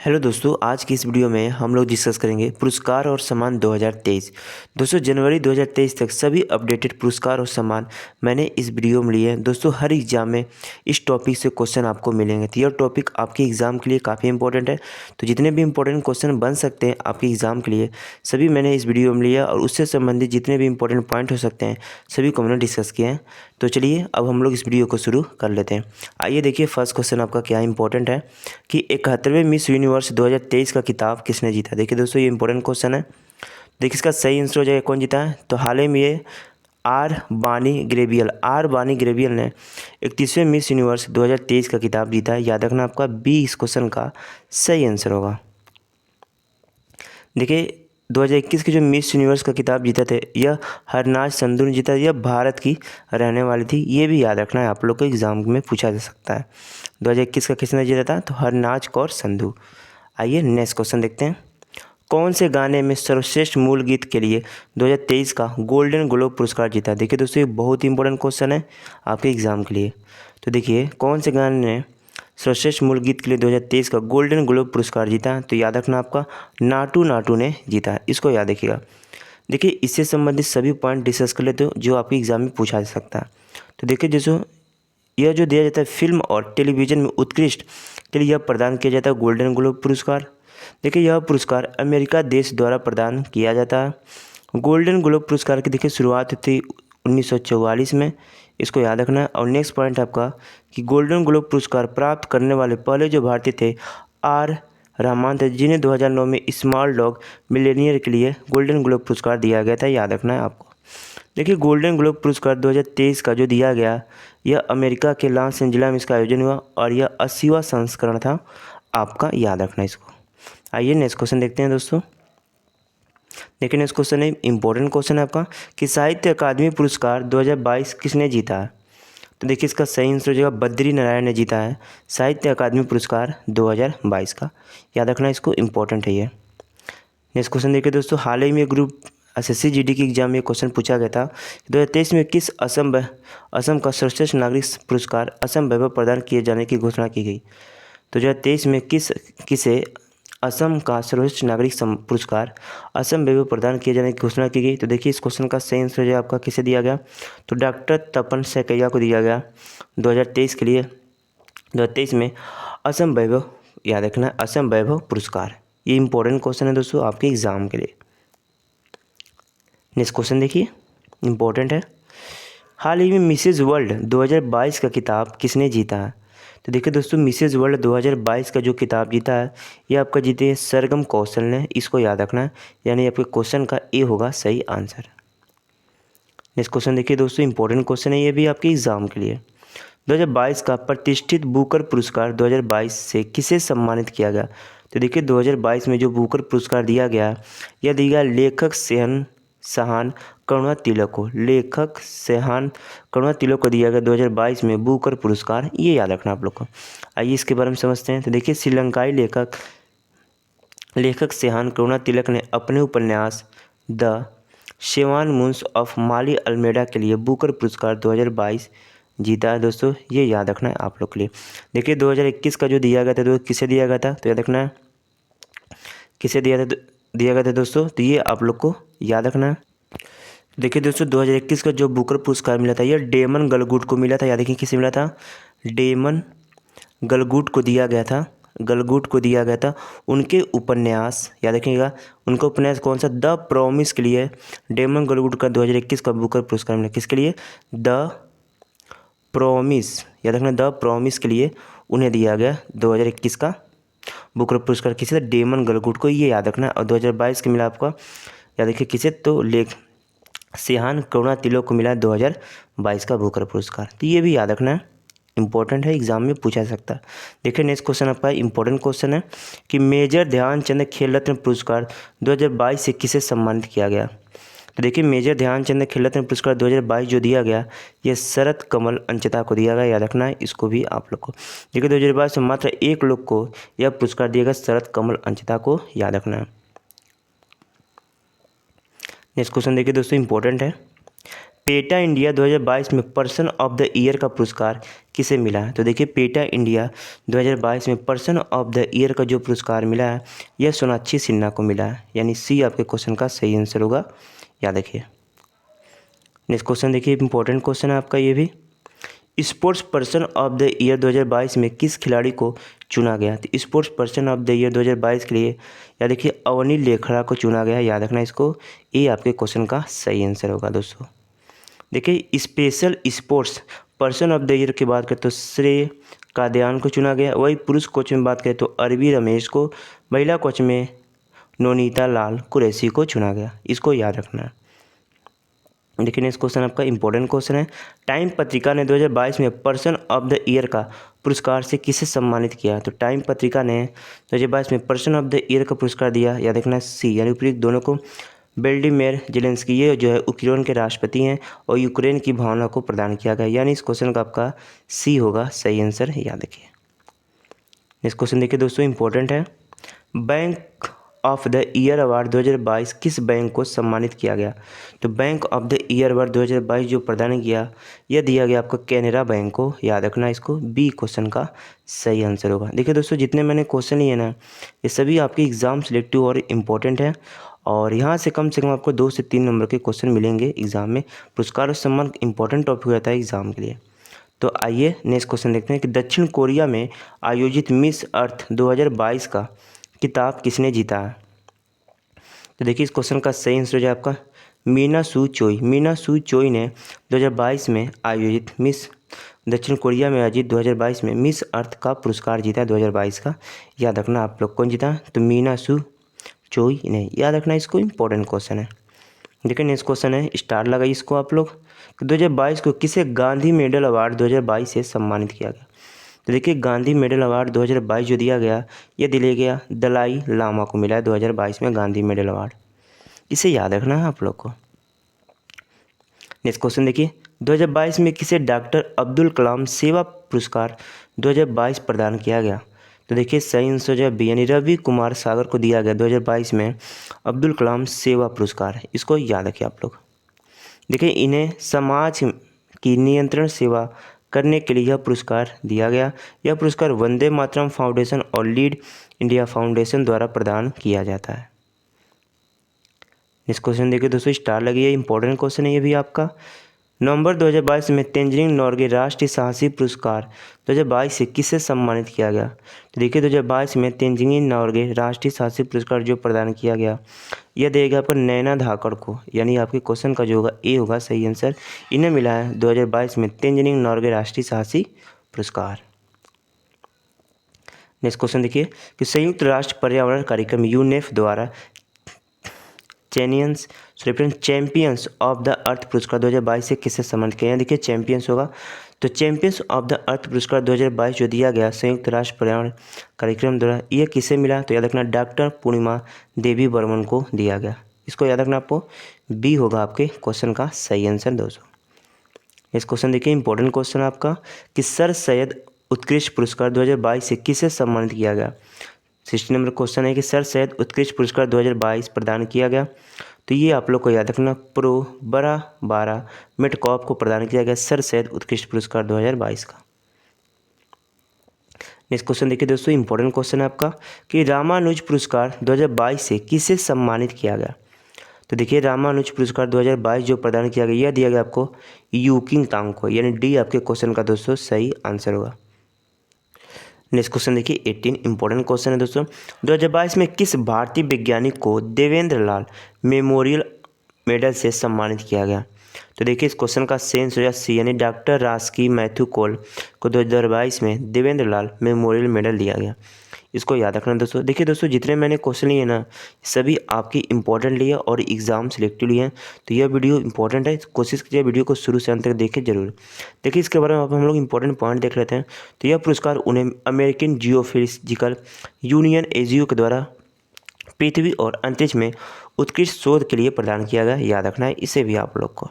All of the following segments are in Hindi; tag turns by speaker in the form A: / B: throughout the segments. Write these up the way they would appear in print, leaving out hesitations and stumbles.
A: हेलो दोस्तों, आज की इस वीडियो में हम लोग डिस्कस करेंगे पुरस्कार और सम्मान 2023। दोस्तों, जनवरी 2023 तक सभी अपडेटेड पुरस्कार और सम्मान मैंने इस वीडियो में लिए हैं। दोस्तों, हर एग्जाम में इस टॉपिक से क्वेश्चन आपको मिलेंगे, तो यह टॉपिक आपके एग्ज़ाम के लिए काफ़ी इंपॉर्टेंट है। तो जितने भी इंपॉर्टेंट क्वेश्चन बन सकते हैं आपके एग्ज़ाम के लिए, सभी मैंने इस वीडियो में लिया और उससे संबंधित जितने भी इंपॉर्टेंट पॉइंट हो सकते हैं सभी को मैंने डिस्कस किया है। तो चलिए अब हम लोग इस वीडियो को शुरू कर लेते हैं। आइए देखिए, फर्स्ट क्वेश्चन आपका क्या इंपॉर्टेंट है कि 71वें मिस यूनिवर्स 2023 का खिताब किसने जीता। देखिए दोस्तों, ये इंपॉर्टेंट क्वेश्चन है। देखिए इसका सही आंसर हो जाएगा कौन जीता है, तो हाल ही में ये आर बानी ग्रेवियल ने 31वें मिस यूनिवर्स 2023 का खिताब जीता है। याद रखना, आपका बी इस क्वेश्चन का सही आंसर होगा। देखिए 2021 के जो मिस यूनिवर्स का खिताब जीता थे यह हरनाज संधू ने जीता। यह भारत की रहने वाली थी, ये भी याद रखना है, आप लोग को एग्जाम में पूछा जा सकता है। 2021 का किसने जीता था, तो हरनाज कौर संधू। आइए नेक्स्ट क्वेश्चन देखते हैं। कौन से गाने में सर्वश्रेष्ठ मूल गीत के लिए 2023 का गोल्डन ग्लोब पुरस्कार जीता। देखिए दोस्तों, ये बहुत ही इंपॉर्टेंट क्वेश्चन है आपके एग्जाम के लिए। तो देखिए कौन से गाने ने सर्वश्रेष्ठ मूल गीत के लिए 2023 का गोल्डन ग्लोब पुरस्कार जीता है, तो याद रखना आपका नाटू नाटू ने जीता है, इसको याद रखिएगा। देखिए इससे संबंधित सभी पॉइंट डिस्कस कर लेते हो जो आपके एग्जाम में पूछा जा सकता है। तो देखिए जैसे यह जो दिया जाता है फिल्म और टेलीविज़न में उत्कृष्ट के लिए यह प्रदान किया जाता है गोल्डन ग्लोब पुरस्कार। देखिए यह पुरस्कार अमेरिका देश द्वारा प्रदान किया जाता है। गोल्डन ग्लोब पुरस्कार की देखिए शुरुआत थी 1944 में, इसको याद रखना है। और नेक्स्ट पॉइंट आपका कि गोल्डन ग्लोब पुरस्कार प्राप्त करने वाले पहले जो भारतीय थे आर रहमान थे, जिन्हें 2009 में स्मॉल डॉग मिलेनियर के लिए गोल्डन ग्लोब पुरस्कार दिया गया था, याद रखना है आपको। देखिए गोल्डन ग्लोब पुरस्कार 2023 का जो दिया गया यह अमेरिका के लॉस एंजिल्स में इसका आयोजन हुआ और यह 80वां संस्करण था आपका, याद रखना इसको। आइए नेक्स्ट क्वेश्चन देखते हैं दोस्तों। देखिए नेक्स्ट क्वेश्चन है इंपॉर्टेंट क्वेश्चन है आपका कि साहित्य अकादमी पुरस्कार 2022 किसने जीता है। तो देखिए इसका सही आंसर हो जाएगा बद्री नारायण ने जीता है साहित्य अकादमी पुरस्कार 2022 का, याद रखना इसको, इंपॉर्टेंट है ये। नेक्स्ट क्वेश्चन देखिए दोस्तों, हाल ही में ग्रुप एसएससी जीडी की एग्जाम में क्वेश्चन पूछा गया था 2023 में किस असम का सर्वश्रेष्ठ नागरिक पुरस्कार असम वैभव प्रदान किए जाने की घोषणा की गई। तो 2023 में किसे असम का सर्वोच्च नागरिक पुरस्कार असम वैभव प्रदान किए जाने की घोषणा की गई। तो देखिए इस क्वेश्चन का सही आंसर जो आपका किसे दिया गया, तो डॉक्टर तपन सैकैया को दिया गया 2023 के लिए। 2023 में असम वैभव, याद रखना असम वैभव पुरस्कार, ये इंपॉर्टेंट क्वेश्चन है दोस्तों आपके एग्जाम के लिए। नेक्स्ट क्वेश्चन देखिए इंपॉर्टेंट है, हाल ही में मिसेज वर्ल्ड 2022 का खिताब किसने जीता है। तो देखिए दोस्तों, मिसेज वर्ल्ड 2022 का जो खिताब जीता है ये आपका जीते हैं सरगम कौशल ने, इसको याद रखना है, यानी आपके क्वेश्चन का ए होगा सही आंसर। नेक्स्ट क्वेश्चन देखिए दोस्तों, इंपॉर्टेंट क्वेश्चन है ये भी आपके एग्जाम के लिए। 2022 का प्रतिष्ठित बुकर पुरस्कार 2022 से किसे सम्मानित किया गया। तो देखिए 2022 में जो बुकर पुरस्कार दिया गया यह दिया गया लेखक सहान करुणा तिलक को। लेखक सहान करुणा तिलक को दिया गया 2022 में बुकर पुरस्कार, ये याद रखना आप लोग को। आइए इसके बारे में समझते हैं। तो देखिए श्रीलंकाई लेखक सहान करुणा तिलक ने अपने उपन्यास the 7 moons of Maali Almeida के लिए बुकर पुरस्कार 2022 जीता है दोस्तों, ये याद रखना है आप लोग के लिए। देखिए 2021 का जो दिया गया था तो किसे दिया गया था, तो याद रखना है किसे दिया गया था दोस्तों, तो ये आप लोग को याद रखना है। देखिए दोस्तों 2021 का जो बुकर पुरस्कार मिला था यह डेमन गलगुड को मिला था, याद रखिए किसे मिला था, डेमन गलगुड को दिया गया था उनके उपन्यास, याद रखिएगा उनका उपन्यास कौन सा, द प्रॉमिस के लिए डेमन गलगुड का 2021 का बुकर पुरस्कार मिला। किसके लिए, द प्रॉमिस, याद रखना द प्रॉमिस के लिए उन्हें दिया गया 2021 का बुकर पुरस्कार, किसे, डेमन गलगुड को, ये याद रखना। और 2022 के मिला आपका, याद रखिए किसे, तो सहान करुणा तिलक को मिला 2022 का बुकर पुरस्कार, तो ये भी याद रखना है, इंपॉर्टेंट है, एग्जाम में पूछा जा सकता है। देखिए नेक्स्ट क्वेश्चन आपका इंपॉर्टेंट क्वेश्चन है कि मेजर ध्यानचंद खेल रत्न पुरस्कार 2022 से किसे सम्मानित किया गया। तो देखिए मेजर ध्यानचंद खेल रत्न पुरस्कार 2022 जो दिया गया ये शरत कमल अंचिता को दिया गया, याद रखना है इसको भी आप लोग को। देखिए 2022 में मात्र एक लोग को यह पुरस्कार दिया गया, शरत कमल अंचिता को, याद रखना है। नेक्स्ट क्वेश्चन देखिए दोस्तों इंपॉर्टेंट है, पेटा इंडिया 2022 में पर्सन ऑफ द ईयर का पुरस्कार किसे मिला है? तो देखिए पेटा इंडिया 2022 में पर्सन ऑफ द ईयर का जो पुरस्कार मिला है यह सोनाक्षी सिन्हा को मिला है, यानी सी आपके क्वेश्चन का सही आंसर होगा, याद रखिए। नेक्स्ट क्वेश्चन देखिए, इंपॉर्टेंट क्वेश्चन है आपका ये भी। Sports person of the year 2022 में किस खिलाड़ी को चुना गया? तो sports person of the year 2022 के लिए याद देखिए अवनी लेखड़ा को चुना गया, याद रखना इसको, ये आपके क्वेश्चन का सही आंसर होगा दोस्तों। देखिए special sports person of the year की बात करें तो श्रेय कादयान को चुना गया। वही पुरुष कोच में बात करें तो अरबी रमेश को, महिला कोच में नोनीता लाल कुरैशी को चुना गया, इसको याद रखना है। देखिए नेक्स्ट क्वेश्चन आपका इंपॉर्टेंट क्वेश्चन है। टाइम पत्रिका ने 2022 में पर्सन ऑफ द ईयर का पुरस्कार से किसे सम्मानित किया? तो टाइम पत्रिका ने 2022 में पर्सन ऑफ द ईयर का पुरस्कार दिया, याद रखना सी, यानी उपयुक्त दोनों को वेलोडिमिर जेलेंस्की, ये जो है यूक्रेन के राष्ट्रपति हैं और यूक्रेन की भावना को प्रदान किया गया, यानी इस क्वेश्चन का आपका सी होगा सही आंसर, याद रखिए। नेक्स्ट क्वेश्चन देखिए दोस्तों इंपॉर्टेंट है। Bank of the year award 2022 किस बैंक को सम्मानित किया गया? तो bank of the year award 2022 जो प्रदान किया यह दिया गया आपको कैनरा बैंक को, याद रखना इसको, बी क्वेश्चन का सही आंसर होगा। देखिए दोस्तों जितने मैंने क्वेश्चन लिए ना ये सभी आपके एग्जाम सिलेक्टिव और इम्पोर्टेंट है, और यहाँ से कम आपको 2 से 3 नंबर के क्वेश्चन मिलेंगे एग्जाम में। पुरस्कार और सम्मान इंपॉर्टेंट टॉपिक हो जाता है एग्जाम के लिए। तो आइए नेक्स्ट क्वेश्चन देखते हैं कि दक्षिण कोरिया में आयोजित मिस अर्थ 2022 का किताब किसने जीता है? तो देखिए इस क्वेश्चन का सही आंसर हो जाए आपका मीना सू चोई। मीना सू चोई ने 2022 में आयोजित मिस दक्षिण कोरिया में आयोजित 2022 में मिस अर्थ का पुरस्कार जीता है 2022 का, याद रखना आप लोग कौन जीता? तो मीना सू चोई ने, याद रखना इसको, इंपॉर्टेंट क्वेश्चन है। देखिए नेक्स्ट क्वेश्चन है, स्टार लगाइए इसको आप लोग। 2022 को किसे गांधी मेडल अवार्ड 2022 से सम्मानित किया गया? तो देखिए गांधी मेडल अवार्ड 2022 जो दिया गया यह दिया गया दलाई लामा को मिला है 2022 में गांधी मेडल अवार्ड, इसे याद रखना है आप लोग को। नेक्स्ट क्वेश्चन देखिए 2022 में किसे डॉक्टर अब्दुल कलाम सेवा पुरस्कार 2022 प्रदान किया गया? तो देखिए सही आंसर जो है बी, यानी रवि कुमार सागर को दिया गया 2022 में अब्दुल कलाम सेवा पुरस्कार, इसको याद रखिए आप लोग। देखिए इन्हें समाज की नियंत्रण सेवा करने के लिए यह पुरस्कार दिया गया। यह पुरस्कार वंदे मातरम फाउंडेशन और लीड इंडिया फाउंडेशन द्वारा प्रदान किया जाता है। इस क्वेश्चन देखिए दोस्तों स्टार लगी है, इंपॉर्टेंट क्वेश्चन है ये भी आपका। नवंबर 2022 में तेंजिंग नोर्गे राष्ट्रीय साहसी पुरस्कार 2022 से किसे सम्मानित किया गया? तो देखिए 2022 में तेंजिंग नोर्गे राष्ट्रीय साहसी पुरस्कार जो प्रदान किया गया यह देगा पर नैना धाकड़ को, यानी आपके क्वेश्चन का जो होगा ए होगा सही आंसर। इन्हें मिला है 2022 में तेंजिंग नोर्गे राष्ट्रीय साहसी पुरस्कार। नेक्स्ट क्वेश्चन देखिए कि संयुक्त राष्ट्र पर्यावरण कार्यक्रम यूनेफ द्वारा चैंपियंस ऑफ द अर्थ पुरस्कार 2022 से किसे सम्मानित किया? देखिए चैंपियंस होगा तो चैंपियंस ऑफ द अर्थ पुरस्कार 2022 जो दिया गया संयुक्त राष्ट्र पर्यावरण कार्यक्रम द्वारा यह किसे मिला? तो याद रखना डॉक्टर पूर्णिमा देवी बर्मन को दिया गया, इसको याद रखना आपको, बी होगा आपके क्वेश्चन का सही आंसर दोस्तों। इस क्वेश्चन देखिए इंपॉर्टेंट क्वेश्चन आपका कि सर सैयद उत्कृष्ट पुरस्कार 2022 से किसे सम्मानित किया गया? 60 नंबर क्वेश्चन है कि सर सैयद उत्कृष्ट पुरस्कार 2022 प्रदान किया गया, तो ये आप लोग को याद रखना प्रो बरा बारा मेटकॉप को प्रदान किया गया सर सैयद उत्कृष्ट पुरस्कार 2022 का। नेक्स्ट क्वेश्चन देखिए दोस्तों इंपॉर्टेंट क्वेश्चन है आपका कि रामानुज पुरस्कार 2022 से किसे सम्मानित किया गया? तो देखिए रामानुज पुरस्कार 2022 जो प्रदान किया गया यह दिया गया आपको यूकिंग तांग को, यानी डी आपके क्वेश्चन का दोस्तों सही आंसर होगा। नेक्स्ट क्वेश्चन देखिए 18 इंपॉर्टेंट क्वेश्चन है दोस्तों। 2022 में किस भारतीय वैज्ञानिक को देवेंद्र लाल मेमोरियल मेडल से सम्मानित किया गया? तो देखिए इस क्वेश्चन का सेंस हो जाए सी, यानी डॉक्टर रास्की मैथ्यू कोल को 2022 में देवेंद्र लाल मेमोरियल मेडल दिया गया, इसको याद रखना दोस्तों। देखिए दोस्तों जितने मैंने क्वेश्चन लिए ना सभी आपकी इंपॉर्टेंट लिए और एग्जाम सिलेक्टिव लिए हैं, तो यह वीडियो इंपॉर्टेंट है, कोशिश कीजिए वीडियो को शुरू से अंत तक देखें जरूर। देखिए इसके बारे में अब हम लोग इंपॉर्टेंट पॉइंट देख लेते हैं। तो यह पुरस्कार उन्हें अमेरिकन जियोफिजिकल यूनियन एजियो के द्वारा पृथ्वी और अंतरिक्ष में उत्कृष्ट शोध के लिए प्रदान किया गया, याद रखना है इसे भी आप लोग को।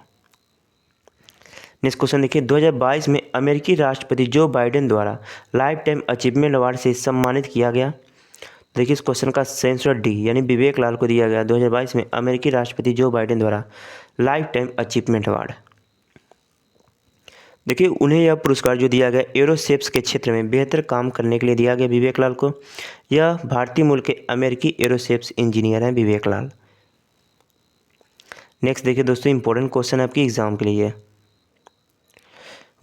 A: नेक्स्ट क्वेश्चन देखिए 2022 में अमेरिकी राष्ट्रपति जो बाइडेन द्वारा लाइफ टाइम अचीवमेंट अवार्ड से सम्मानित किया गया। देखिए इस क्वेश्चन का आंसर डी, यानी विवेक लाल को दिया गया 2022 में अमेरिकी राष्ट्रपति जो बाइडेन द्वारा लाइफ टाइम अचीवमेंट अवार्ड। देखिए उन्हें यह पुरस्कार जो दिया गया एरोस्पेस के क्षेत्र में बेहतर काम करने के लिए दिया गया विवेक लाल को। यह भारतीय मूल के अमेरिकी एरोस्पेस इंजीनियर हैं विवेक लाल। नेक्स्ट देखिए दोस्तों इंपॉर्टेंट क्वेश्चन आपके एग्जाम के लिए।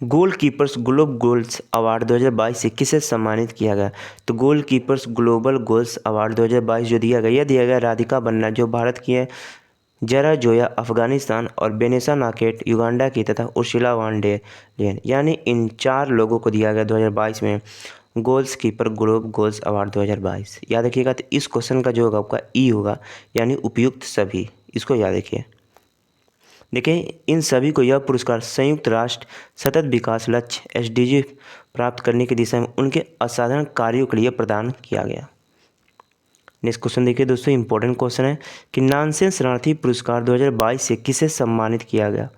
A: गोल कीपर्स ग्लोब गोल्स अवार्ड 2022 से किसे सम्मानित किया गया? तो गोल कीपर्स ग्लोबल गोल्स अवार्ड 2022 जो दिया गया, यह दिया गया राधिका बन्ना जो भारत की है, जरा जोया अफगानिस्तान और बेनेसा नाकेट युगांडा की तथा उर्शिला वान डे लेन, यानी इन 4 लोगों को दिया गया 2022 में goals keeper globe goals award 2022। याद रखिएगा। तो इस क्वेश्चन का जो होगा आपका ई होगा, यानी उपयुक्त सभी, इसको याद रखिए। देखिए इन सभी को यह पुरस्कार संयुक्त राष्ट्र सतत विकास लक्ष्य SDG प्राप्त करने की दिशा में उनके असाधारण कार्यों के लिए प्रदान किया गया। नेक्स्ट क्वेश्चन देखिए दोस्तों इंपॉर्टेंट क्वेश्चन है कि नानसेन शरणार्थी पुरस्कार 2022 से किसे सम्मानित किया गया?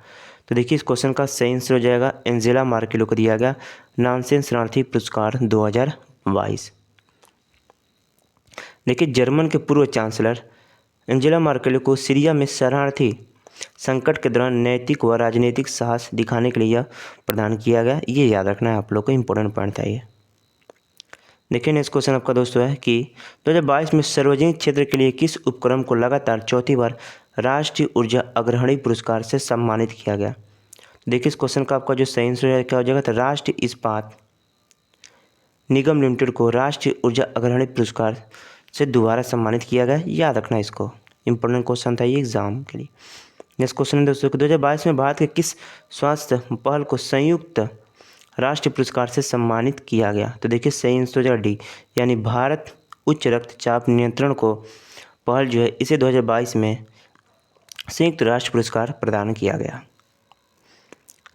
A: तो देखिए इस क्वेश्चन का सही आंसर हो जाएगा एंजेला मार्केलो को दिया गया नानसेन शरणार्थी पुरस्कार 2022। देखिए जर्मन के पूर्व चांसलर एंजेला मार्केलो को सीरिया में शरणार्थी संकट के दौरान नैतिक व राजनीतिक साहस दिखाने के लिए यह प्रदान किया गया। ये याद रखना है आप लोग को, इंपॉर्टेंट पॉइंट था ये। देखिए नेक्स्ट क्वेश्चन आपका दोस्तों है कि 2022 में सार्वजनिक क्षेत्र के लिए किस उपक्रम को लगातार चौथी बार राष्ट्रीय ऊर्जा अग्रणी पुरस्कार से सम्मानित किया गया? देखिए इस क्वेश्चन का आपका जो सही आंसर क्या हो जाएगा, तो राष्ट्रीय इस्पात निगम लिमिटेड को राष्ट्रीय ऊर्जा अग्रणी पुरस्कार से दोबारा सम्मानित किया गया। याद रखना इसको, इंपॉर्टेंट क्वेश्चन था ये एग्जाम के लिए। नेक्स्ट क्वेश्चन है दोस्तों कि 2022 में भारत के किस स्वास्थ्य पहल को संयुक्त राष्ट्रीय पुरस्कार से सम्मानित किया गया? तो देखिए सही आंसर हो जाएगा डी, यानी भारत उच्च रक्तचाप नियंत्रण को पहल जो है इसे 2022 में संयुक्त राष्ट्र पुरस्कार प्रदान किया गया।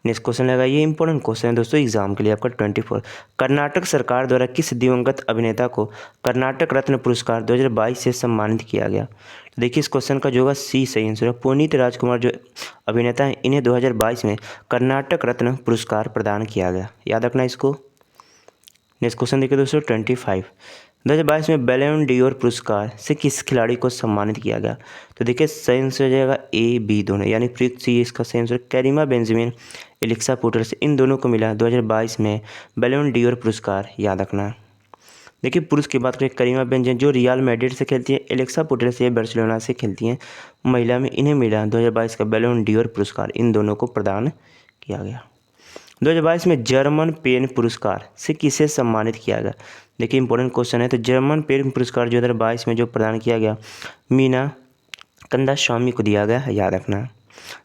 A: नेक्स्ट क्वेश्चन लगा, ये इंपॉर्टेंट क्वेश्चन है दोस्तों एग्जाम के लिए आपका 24। कर्नाटक सरकार द्वारा किस दिवंगत अभिनेता को कर्नाटक रत्न पुरस्कार 2022 से सम्मानित किया गया? तो देखिए इस क्वेश्चन का जो होगा सी सही आंसर है। पुनीत राजकुमार जो अभिनेता हैं इन्हें 2022 में कर्नाटक रत्न पुरस्कार प्रदान किया गया। याद रखना इसको। नेक्स्ट क्वेश्चन देखिए दोस्तों 25। 2022 में बैलन डियोर पुरस्कार से किस खिलाड़ी को सम्मानित किया गया? तो देखिए सही आंसर हो जाएगा ए बी दोनों, यानी प्रयुक्त सी इसका सही आंसर। कैरिमा बेंजामिन एलेक्सा पुटेल्स इन दोनों को मिला 2022 में बैलन डियोर पुरस्कार। याद रखना। देखिए पुरुष की बात करें, करीमा बेंजामिन जो रियल मैड्रिड से खेलती है, एलेक्सा पुटेल्स ये बार्सिलोना से खेलती हैं। महिला में इन्हें मिला 2022 का बैलन डियोर पुरस्कार, इन दोनों को प्रदान किया गया। 2022 में जर्मन पेन पुरस्कार से किसे सम्मानित किया गया? देखिए इंपॉर्टेंट क्वेश्चन है। तो जर्मन पेन पुरस्कार 2022 में जो प्रदान किया गया मीना कंदास्वामी को दिया गया है। याद रखना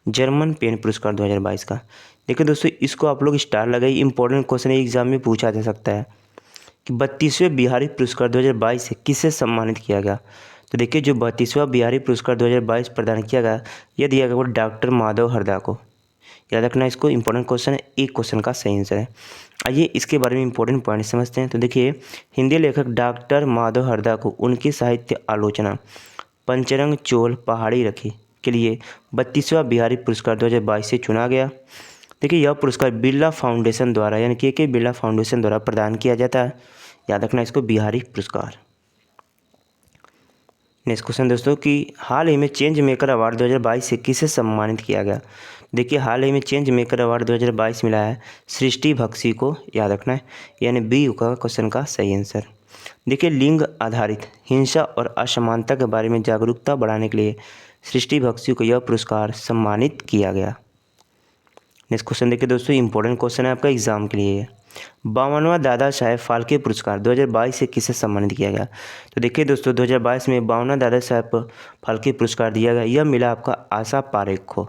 A: जर्मन पेन पुरस्कार 2022 का। देखिए दोस्तों इसको आप लोग स्टार लगाइए, इंपॉर्टेंट क्वेश्चन एग्जाम में पूछा जा सकता है कि 32वें बिहारी पुरस्कार 2022 से किसे सम्मानित किया गया? तो देखिए जो 32वां बिहारी पुरस्कार 2022 प्रदान किया गया, यह दिया गया वो डॉक्टर माधव हरदा को। याद रखना इसको, इंपॉर्टेंट क्वेश्चन है, एक क्वेश्चन का सही आंसर है। आइए इसके बारे में इंपॉर्टेंट पॉइंट समझते हैं। तो देखिए हिंदी लेखक डॉक्टर माधव हरदा को उनकी साहित्य आलोचना पंचरंग चोल पहाड़ी रखी के लिए 32वां बिहारी पुरस्कार 2022 से चुना गया। देखिए यह पुरस्कार बिरला फाउंडेशन द्वारा यानी के बिरला फाउंडेशन द्वारा प्रदान किया जाता है। याद रखना इसको, बिहारी पुरस्कार। नेक्स्ट क्वेश्चन दोस्तों कि हाल ही में चेंज मेकर अवार्ड 2022 से किसे सम्मानित किया गया? देखिए हाल ही में चेंज मेकर अवार्ड 2022 मिला है सृष्टि बख्शी को। याद रखना है, यानी बी का क्वेश्चन का सही आंसर। देखिए लिंग आधारित हिंसा और असमानता के बारे में जागरूकता बढ़ाने के लिए सृष्टि बख्शी को यह पुरस्कार सम्मानित किया गया। नेक्स्ट क्वेश्चन देखिए दोस्तों इंपॉर्टेंट क्वेश्चन है आपका एग्जाम के लिए। 52वां दादा साहेब फाल्के पुरस्कार 2022 से किसे सम्मानित किया गया? तो देखिए दोस्तों 2022 में 52वां दादा साहेब फाल्के पुरस्कार दिया गया, यह मिला आपका आशा पारेख को,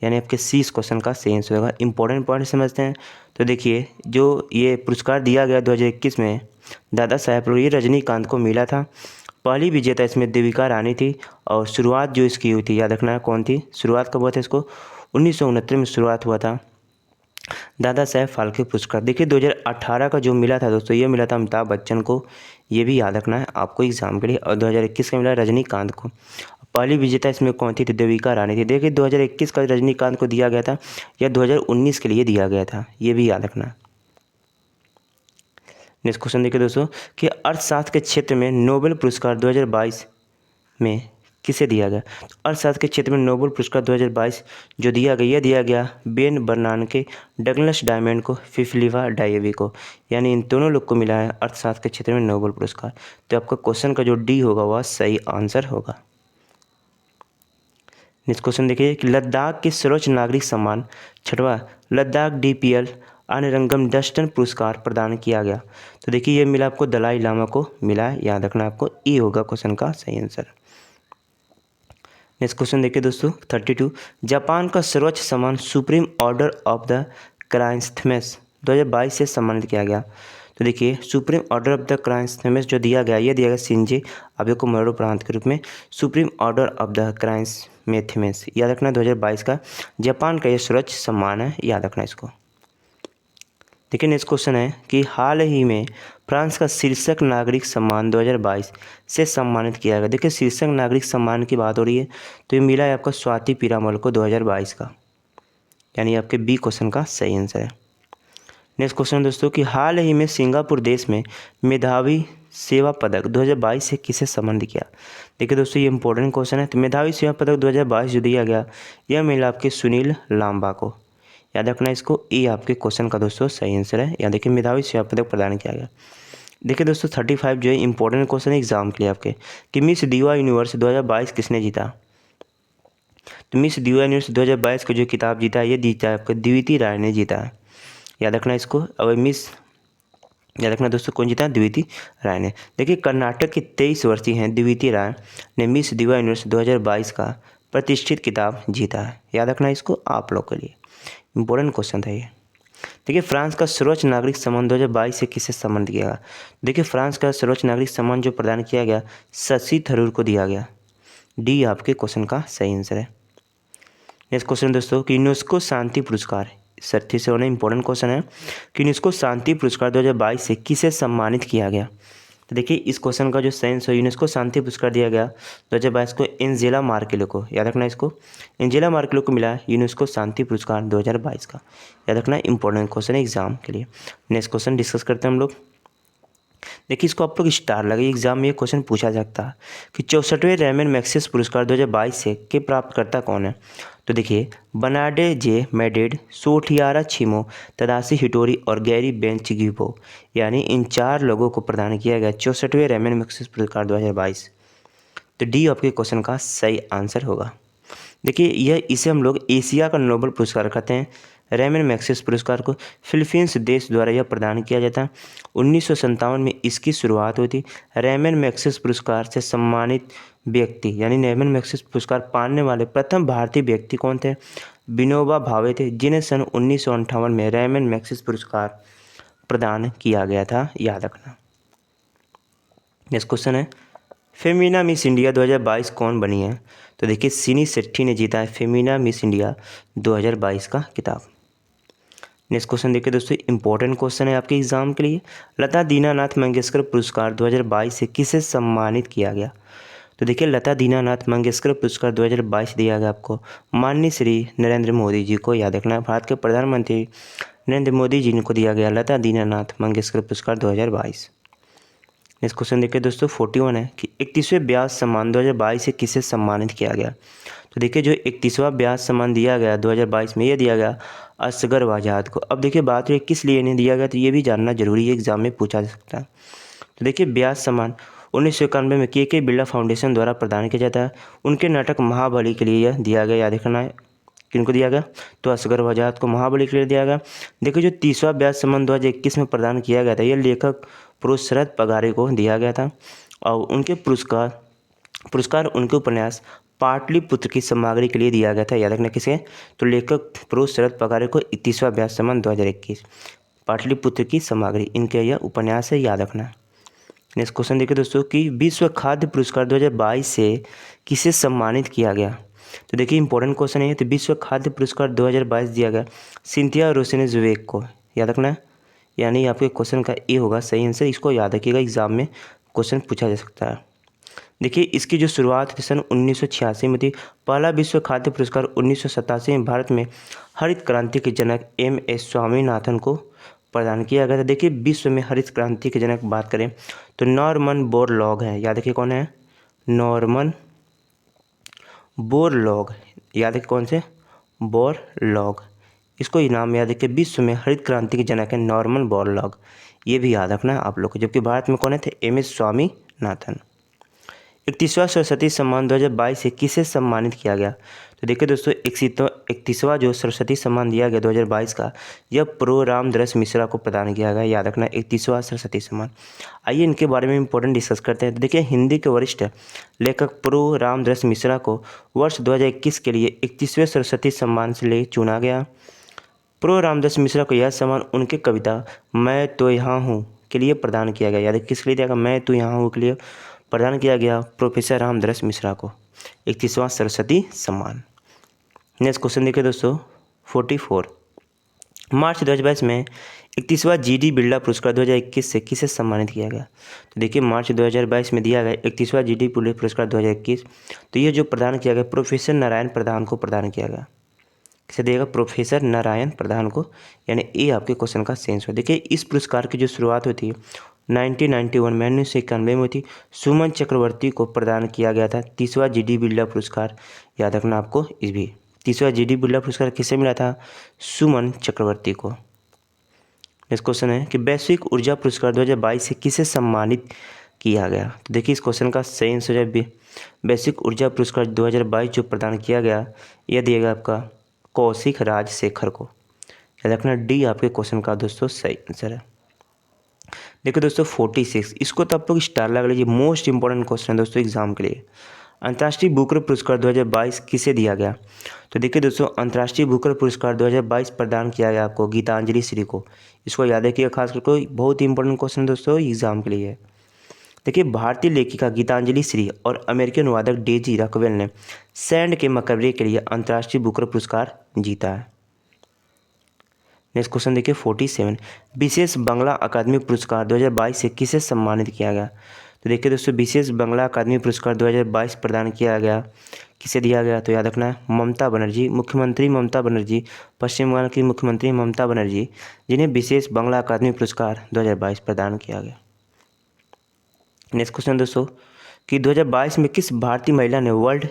A: यानी आपके सी इस क्वेश्चन का सही आंसर होगा। इंपॉर्टेंट पॉइंट समझते हैं। तो देखिए जो ये पुरस्कार दिया गया 2021 में दादा साहेब ये रजनीकांत को मिला था। पहली विजेता इसमें देविका रानी थी और शुरुआत जो इसकी हुई थी, याद रखना है कौन थी, शुरुआत कब हुआ था इसको, 1969 में शुरुआत हुआ था दादा साहेब फाल्के पुरस्कार। देखिए 2018 का जो मिला था दोस्तों, ये मिला था अमिताभ बच्चन को, ये भी याद रखना है आपको एग्जाम के लिए। और 2021 का मिला रजनीकांत को। पहली विजेता इसमें कौन थी, तो देविका रानी थी। देखिए 2021 का रजनीकांत को दिया गया था, या 2019 के लिए दिया गया था, ये भी याद रखना। नेक्स्ट क्वेश्चन देखिए दोस्तों कि अर्थशास्त्र के क्षेत्र में नोबेल पुरस्कार 2022 में किसे दिया गया? अर्थशास्त्र के क्षेत्र में नोबेल पुरस्कार 2022 जो दिया गया, यह दिया गया बेन बर्नानके, डगलस डायमंड को, फिफलीवा डायवी को, यानी इन दोनों लोग को मिला है अर्थशास्त्र के क्षेत्र में नोबेल पुरस्कार। तो आपका क्वेश्चन का जो डी होगा वह सही आंसर होगा। नेक्स्ट क्वेश्चन देखिए कि लद्दाख के सर्वोच्च नागरिक सम्मान छठवां लद्दाख DPL आनरंगम डस्टन पुरस्कार प्रदान किया गया। तो देखिए ये मिला आपको दलाई लामा को मिला है, याद रखना आपको ई होगा क्वेश्चन का सही आंसर। नेक्स्ट क्वेश्चन देखिए दोस्तों 32 जापान का सर्वोच्च सम्मान सुप्रीम ऑर्डर ऑफ द क्राइस्थमेस 2022 से सम्मानित किया गया। तो देखिए सुप्रीम ऑर्डर ऑफ द क्राइस्थमेस जो दिया गया, ये दिया गया शिंजे अबे को मरणोपरांत के रूप में सुप्रीम ऑर्डर ऑफ द क्राइस्थमेस, याद रखना 2022 का जापान का यह सर्वोच्च सम्मान है, याद रखना इसको। देखिए नेक्स्ट क्वेश्चन है कि हाल ही में फ्रांस का शीर्षक नागरिक सम्मान 2022 से सम्मानित किया गया। देखिए शीर्षक नागरिक सम्मान की बात हो रही है, तो ये मिला है आपका स्वाति पीरामल को 2022 का, यानी आपके बी क्वेश्चन का सही आंसर है। नेक्स्ट क्वेश्चन दोस्तों कि हाल ही में सिंगापुर देश में मेधावी सेवा पदक 2022 से किसे सम्मानित किया। देखिए दोस्तों ये इंपॉर्टेंट क्वेश्चन है। तो मेधावी सेवा पदक 2022 जो दिया गया, यह मिला आपके सुनील लांबा को, याद रखना इसको। ये आपके क्वेश्चन का दोस्तों सही आंसर है। यहाँ देखिए मेधावी सेवा पदक प्रदान किया गया। देखिए दोस्तों 35 जो है इंपॉर्टेंट क्वेश्चन है एग्जाम के लिए आपके कि मिस दीवा यूनिवर्स 2022 किसने जीता। तो मिस दीवा यूनिवर्स 2022 का जो किताब जीता है, ये जीता है आपका द्वितीय राय ने जीता है, याद रखना इसको। अब मिस याद रखना दोस्तों कौन जीता है, द्वितीय राय ने। देखिए कर्नाटक की 23 वर्षीय हैं द्वितीय राय ने मिस दीवा यूनिवर्स 2022 का प्रतिष्ठित किताब जीता है, याद रखना इसको आप लोग के लिए इंपॉर्टेंट क्वेश्चन था ये। देखिए फ्रांस का सर्वोच्च नागरिक सम्मान 2022 से किसे सम्मानित किया गया। देखिए फ्रांस का सर्वोच्च नागरिक सम्मान जो प्रदान किया गया शशि थरूर को दिया गया, डी आपके क्वेश्चन का सही आंसर है। नेक्स्ट क्वेश्चन दोस्तों कि यूनेस्को शांति पुरस्कार 37 होना इंपॉर्टेंट क्वेश्चन है कि यूनेस्को शांति पुरस्कार 2022 से किसे सम्मानित किया गया। तो देखिए इस क्वेश्चन का जो साइंस हो, यूनेस्को शांति पुरस्कार दिया गया 2022 को एंजेला मार्केलो को, याद रखना इसको। एंजेला मार्केलो को मिला यूनेस्को शांति पुरस्कार 2022 का, याद रखना इंपॉर्टेंट क्वेश्चन है एग्जाम के लिए। नेक्स्ट क्वेश्चन डिस्कस करते हैं हम लोग। देखिए इसको आप लोग स्टार लगे, एग्जाम में ये क्वेश्चन पूछा जाता है कि 64वें रेमन मैग्सेसे पुरस्कार 2022 से के प्राप्तकर्ता कौन है। तो देखिए बनाडे जे मेडेड, सोठियारा छिमो, तदाशी हिटोरी और गैरी बेंचगिबो, यानी इन 4 लोगों को प्रदान किया गया 64वें रेमन मैग्सेसे पुरस्कार 2022। तो डी आपके क्वेश्चन का सही आंसर होगा। देखिए इसे हम लोग एशिया का नोबेल पुरस्कार कहते हैं। रेमन मैग्सेसे पुरस्कार को फिलीपींस देश द्वारा यह प्रदान किया जाता है। 1957 में इसकी शुरुआत हुई थी। रेमन मैग्सेसे पुरस्कार से सम्मानित व्यक्ति यानी रेमन मैग्सेसे पुरस्कार पाने वाले प्रथम भारतीय व्यक्ति कौन थे, विनोबा भावे थे, जिन्हें सन 1958 में रेमन मैग्सेसे पुरस्कार प्रदान किया गया था, याद रखना। नेक्स्ट क्वेश्चन है फेमिना मिस इंडिया 2022 कौन बनी है। तो देखिए सिनी सेट्टी ने जीता है फेमिना मिस इंडिया 2022 का खिताब। नेक्स्ट क्वेश्चन देखिए दोस्तों इंपॉर्टेंट क्वेश्चन है आपके एग्जाम के लिए। लता दीनानाथ मंगेशकर पुरस्कार 2022 से किसे सम्मानित किया गया। तो देखिए लता दीनानाथ मंगेशकर पुरस्कार 2022 दिया गया आपको माननीय श्री नरेंद्र मोदी जी को, याद रखना। भारत के प्रधानमंत्री नरेंद्र मोदी जी को दिया गया लता दीनानाथ मंगेशकर पुरस्कार 2022। नेक्स्ट क्वेश्चन देखिए दोस्तों 41 है कि 31वें ब्यास सम्मान 2022 से किसे सम्मानित किया गया। तो देखिए जो 31वां ब्यास सम्मान दिया गया 2022 में, ये दिया गया असगर वाजाद को। अब देखिए बात हुई किस लिए नहीं दिया गया, तो ये भी जानना जरूरी है, एग्जाम में पूछा जा सकता है। तो देखिए ब्यास सम्मान 1991 में के बिरला फाउंडेशन द्वारा प्रदान किया जाता है। उनके नाटक महाबली के लिए यह दिया गया, याद रखना है किनको दिया गया, तो असगर वाजाद को महाबली के लिए दिया गया। देखिए जो 30वां ब्यास सम्मान 2021 में प्रदान किया गया था, यह लेखक पुरुष शरद पगारे को दिया गया था और उनके पुरस्कार उनके उपन्यास पाटलिपुत्र की सामग्री के लिए दिया गया था, याद रखना किसे, तो लेखक पुरुष शरद पगारे को 31वां ब्यास सम्मान 2021 पाटलिपुत्र की सामग्री इनके यह उपन्यास है, याद रखना। नेक्स्ट क्वेश्चन देखिए दोस्तों कि विश्व खाद्य पुरस्कार 2022 से किसे सम्मानित किया गया। तो देखिए इंपॉर्टेंट क्वेश्चन है, तो विश्व खाद्य पुरस्कार 2022 दिया गया सिंथिया रोसेने जुवेक को, याद रखना, यानी आपके क्वेश्चन का ए होगा सही आंसर। इसको याद रखिएगा, एग्जाम में क्वेश्चन पूछा जा सकता है। देखिए इसकी जो शुरुआत सन 1986 में थी। पहला विश्व खाद्य पुरस्कार 1987 में भारत में हरित क्रांति के जनक MS स्वामीनाथन को प्रदान किया गया था। देखिए विश्व में हरित क्रांति के जनक बात करें तो नॉर्मन बोरलॉग है, याद रखिए कौन है, नॉर्मन बोरलॉग, याद है कौन से, बोरलॉग, इसको इनाम याद है कि विश्व में हरित क्रांति के जनक है नॉर्मन बोरलॉग, ये भी याद रखना है आप लोग को। जबकि भारत में कौन थे, एम.एस. स्वामीनाथन। 31वां सरस्वती सम्मान 2022 से किसे सम्मानित किया गया? तो देखिए दोस्तों, 31वां जो सरस्वती सम्मान दिया गया 2022 का, यह प्रो रामदरस मिश्रा को प्रदान किया गया। याद रखना 31वां सरस्वती सम्मान। आइए इनके बारे में इंपॉर्टेंट डिस्कस करते हैं। तो देखिए, हिंदी के वरिष्ठ लेखक प्रो रामदरस मिश्रा को वर्ष 2021 के लिए 31वें सरस्वती सम्मान से लिए चुना गया। प्रो रामदास मिश्रा को यह सम्मान उनकी कविता मैं तो यहाँ हूँ के लिए प्रदान किया गया। याद है किसके लिए दिया गया, मैं तो यहाँ हूँ के लिए प्रदान किया गया प्रोफेसर रामदास मिश्रा को 31वां सरस्वती सम्मान। नेक्स्ट क्वेश्चन देखिए दोस्तों, 44 मार्च 2022 में 31वां जी.डी. बिरला पुरस्कार 2021 से किसे सम्मानित किया गया? तो देखिए, मार्च 2022 में दिया गया 31वां जी.डी. बिरला पुरस्कार 2021, तो ये जो प्रदान किया गया प्रोफेसर नारायण प्रधान को प्रदान किया गया। किसे दिएगा, प्रोफेसर नारायण प्रधान को, यानी ए आपके क्वेश्चन का सेंस हो। देखिए, इस पुरस्कार की जो शुरुआत होती है 1991 में 1991 में हुई थी। सुमन चक्रवर्ती को प्रदान किया गया था 30वां जी.डी. बिरला पुरस्कार। याद रखना आपको, इस भी 30वां जी.डी. बिरला पुरस्कार किसे मिला था, सुमन चक्रवर्ती को। नेक्स्ट क्वेश्चन है कि वैश्विक ऊर्जा पुरस्कार 2022 से किसे सम्मानित किया गया? तो देखिए, इस क्वेश्चन का सही आंसर है वैश्विक ऊर्जा पुरस्कार 2022 जो प्रदान किया गया, यह दिएगा आपका कौशिक राजशेखर को। याद रखना, डी आपके क्वेश्चन का दोस्तों सही आंसर है। देखो दोस्तों, 46 इसको तो आप लोग स्टार लगा लीजिए, मोस्ट इंपॉर्टेंट क्वेश्चन है दोस्तों एग्जाम के लिए। अंतर्राष्ट्रीय बुकर पुरस्कार 2022 किसे दिया गया? तो देखिए दोस्तों, अंतर्राष्ट्रीय बुकर पुरस्कार 2022 प्रदान किया गया आपको गीतांजलि श्री को। इसको याद रखिएगा, खास करके बहुत ही इंपॉर्टेंट क्वेश्चन दोस्तों एग्जाम के लिए। देखिए, भारतीय लेखिका गीतांजलि श्री और अमेरिकन अनुवादक डेजी रॉकवेल ने सैंड के मकबरे के लिए अंतर्राष्ट्रीय बुकर पुरस्कार जीता है। नेक्स्ट क्वेश्चन देखिए, 47 विशेष बांग्ला अकादमी पुरस्कार 2022 से किसे सम्मानित किया गया? तो देखिए दोस्तों, विशेष बांग्ला अकादमी पुरस्कार 2022 प्रदान किया गया, किसे दिया गया? तो याद रखना है ममता बनर्जी, मुख्यमंत्री ममता बनर्जी, पश्चिम बंगाल की मुख्यमंत्री ममता बनर्जी, जिन्हें विशेष बांग्ला अकादमी पुरस्कार 2022 प्रदान किया गया। नेक्स्ट क्वेश्चन दोस्तों कि 2022 में किस भारतीय महिला ने वर्ल्ड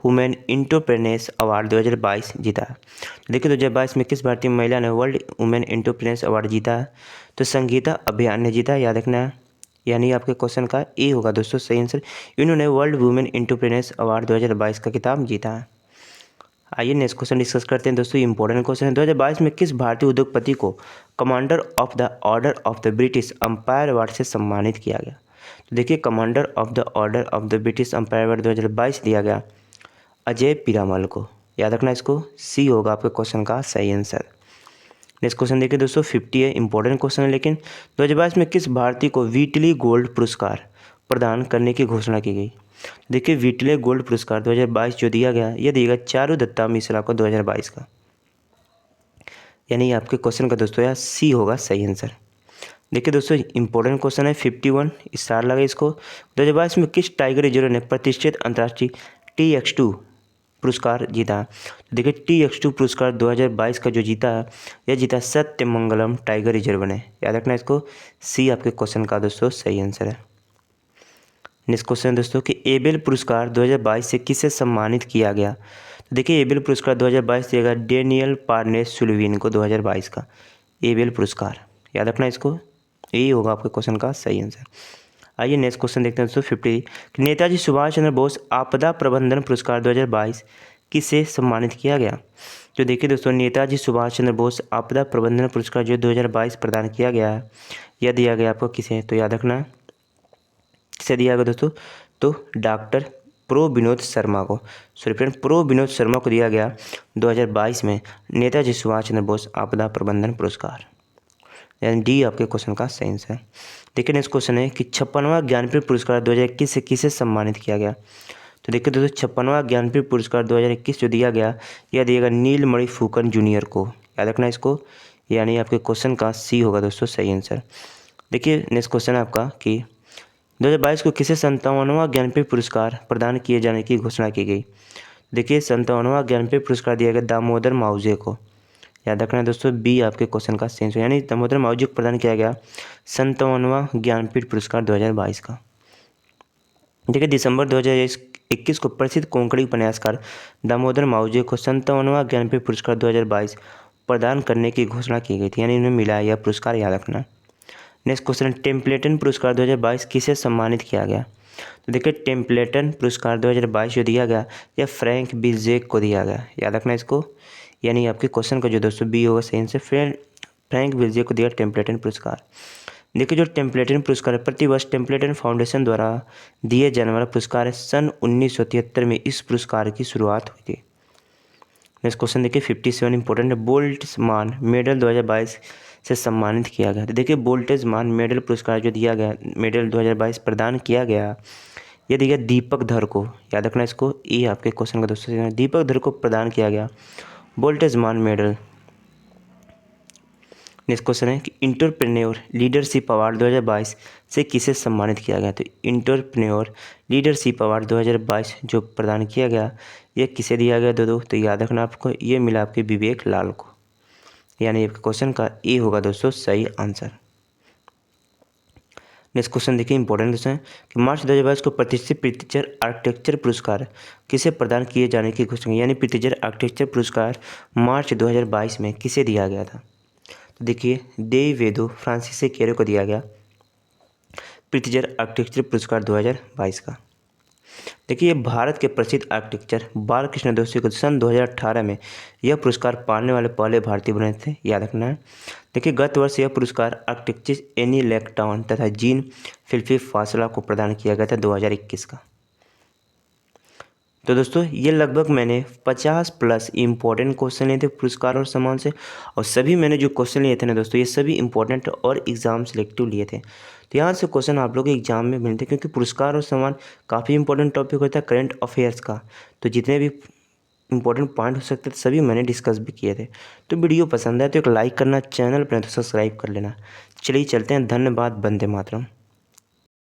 A: वुमेन एंटरप्रेन्योर्स अवार्ड 2022 जीता? तो देखिए, 2022 में किस भारतीय महिला ने वर्ल्ड वुमेन एंटरप्रेन्योर्स अवार्ड जीता है? तो संगीता अभियान ने जीता। याद रखना है, यानी आपके क्वेश्चन का ए होगा दोस्तों सही आंसर। इन्होंने वर्ल्ड वुमेन एंटरप्रेन्योर्स अवार्ड 2022 का खिताब जीता है। आइए नेक्स्ट क्वेश्चन डिस्कस करते हैं दोस्तों, इंपॉर्टेंट क्वेश्चन है। 2022 में किस भारतीय उद्योगपति को commander of the order of the British umpire award से सम्मानित किया गया? तो देखिए, commander of the order of the British umpire award 2022 दिया गया अजय पीरामल को। याद रखना, इसको सी होगा आपके क्वेश्चन का सही आंसर। नेक्स्ट क्वेश्चन देखिए दोस्तों, 50 है, इंपॉर्टेंट क्वेश्चन है। लेकिन 2022 में किस भारतीय को व्हीटली गोल्ड पुरस्कार प्रदान करने की घोषणा की गई? देखिए, व्हीटली गोल्ड पुरस्कार 2022 जो दिया गया, यह दिएगा चारुदत्ता मिश्रा को 2022 का, यानी आपके क्वेश्चन का दोस्तों यह सी होगा सही आंसर। देखिए दोस्तों, इंपॉर्टेंट क्वेश्चन है 51, स्टार लगा इसको। 2022 में किस टाइगर रिजर्व ने प्रतिष्ठित अंतर्राष्ट्रीय TX2 पुरस्कार जीता? तो देखिए, TX2 पुरस्कार 2022 का जो जीता है, यह जीता सत्यमंगलम टाइगर रिजर्व ने। याद रखना इसको, सी आपके क्वेश्चन का दोस्तों सही आंसर है। नेक्स्ट क्वेश्चन दोस्तों कि एबेल पुरस्कार 2022 से किसे सम्मानित किया गया? तो देखिए, एबेल पुरस्कार 2022 दिएगा डेनियल पार्नेस सुल्विन को 2022 का एबेल पुरस्कार। याद रखना इसको, यही होगा आपके क्वेश्चन का सही आंसर। आइए नेक्स्ट क्वेश्चन देखते हैं दोस्तों 50 कि नेताजी सुभाष चंद्र बोस आपदा प्रबंधन पुरस्कार 2022 किसे सम्मानित किया गया? तो देखिए दोस्तों, नेताजी सुभाष चंद्र बोस आपदा प्रबंधन पुरस्कार जो 2022 प्रदान किया गया है, यह दिया गया आपको किसे? तो याद रखना किसे दिया गया दोस्तों? तो डॉक्टर प्रो विनोद शर्मा को, sorry friend, pro Vinod Sharma को दिया गया 2022 में नेताजी सुभाष चंद्र बोस आपदा प्रबंधन पुरस्कार, यानी डी आपके क्वेश्चन का सही आंसर है। देखिए नेक्स्ट क्वेश्चन है कि 56वां ज्ञानपीठ पुरस्कार 2021 से किसे सम्मानित किया गया? तो देखिए दोस्तों, 56वां ज्ञानपीठ पुरस्कार 2021 जो दिया गया, यह दिएगा नीलमणि फूकन जूनियर को। याद रखना इसको, यानी आपके क्वेश्चन का सी होगा दोस्तों सही आंसर। देखिए नेक्स्ट क्वेश्चन है आपका कि 2022 को किसे 57वां ज्ञानपीठ पुरस्कार प्रदान किए जाने की घोषणा की गई? देखिए, 57वां ज्ञानपीठ पुरस्कार दिया गया दामोदर मावजे को। याद रखना है दोस्तों, बी आपके क्वेश्चन का सेंस हो, यानी दामोदर मावजी को प्रदान किया गया 57वां ज्ञानपीठ पुरस्कार 2022 का। देखिए, दिसंबर 2021 को प्रसिद्ध कोंकणी उपन्यासकार दामोदर मावजो को 57वां ज्ञानपीठ पुरस्कार 2022 प्रदान करने की घोषणा की गई थी, यानी उन्हें मिला यह पुरस्कार, याद रखना। नेक्स्ट क्वेश्चन, टेम्पलेटन पुरस्कार 2022 किसे सम्मानित किया गया? तो देखिए टेम्पलेटन पुरस्कार 2022 जो दिया गया यह फ्रैंक बिल्जेक को दिया गया, याद रखना इसको। यानी आपके क्वेश्चन का जो दोस्तों बी होगा सही से, फ्रैंक बिल्जेक को दिया टेम्पलेटन पुरस्कार। देखिए जो टेम्पलेटन पुरस्कार है प्रतिवर्ष टेम्पलेटन फाउंडेशन द्वारा दिए जाने वाला पुरस्कार है। सन 1973 में इस पुरस्कार की शुरुआत हुई थी। नेक्स्ट क्वेश्चन देखिए 57 इंपॉर्टेंट है, बोल्ट्जमान मेडल 2022 से सम्मानित किया गया। तो देखिए बोल्ट्जमान मेडल पुरस्कार जो दिया गया, मेडल 2022 प्रदान किया गया, ये दिया दीपक धर को, याद रखना इसको। ये आपके क्वेश्चन का दोस्तों दीपक धर को प्रदान किया गया बोल्ट्जमान मेडल। नेक्स्ट क्वेश्चन है कि इंटरप्रेन्योर लीडरशिप अवार्ड 2022 से किसे सम्मानित किया गया? तो इंटरप्रेन्योर लीडरशिप अवार्ड 2022 जो प्रदान किया गया ये किसे दिया गया दोस्तों? तो याद रखना आपको, ये मिला आपके विवेक लाल को, यानी आपके क्वेश्चन का ए होगा दोस्तों सही आंसर। नेक्स्ट क्वेश्चन देखिए इंपॉर्टेंट क्वेश्चन है कि मार्च 2022 को प्रतिष्ठित प्रित्जर आर्किटेक्चर पुरस्कार किसे प्रदान किए जाने की घोषणा, यानी प्रित्जर आर्किटेक्चर पुरस्कार मार्च 2022 में किसे दिया गया था? तो देखिए देवेदो फ्रांसिस केरो को दिया गया प्रित्जर आर्किटेक्चर पुरस्कार 2022 का। देखिए भारत के प्रसिद्ध आर्किटेक्चर बालकृष्ण दोशी को सन 2018 में यह पुरस्कार पाने वाले पहले भारतीय बने थे, याद रखना है। देखिए गत वर्ष यह पुरस्कार आर्किटेक्चर एनी लेक्टाउन तथा जीन फिलिप फासला को प्रदान किया गया था 2021 का। तो दोस्तों ये लगभग मैंने 50+ इंपॉर्टेंट क्वेश्चन लिए थे पुरस्कार और सम्मान से, और सभी मैंने जो क्वेश्चन लिए थे ना दोस्तों ये सभी इंपॉर्टेंट और एग्ज़ाम सेलेक्टिव लिए थे। तो यहाँ से क्वेश्चन आप लोगों के एग्जाम में मिलते हैं, क्योंकि पुरस्कार और सम्मान काफ़ी इंपॉर्टेंट टॉपिक होता है करंट अफेयर्स का। तो जितने भी इंपॉर्टेंट पॉइंट हो सकते थे सभी मैंने डिस्कस भी किए थे। तो वीडियो पसंद आए तो एक लाइक करना, चैनल पर तो सब्सक्राइब कर लेना। चलिए चलते हैं, धन्यवाद, वंदे मातरम।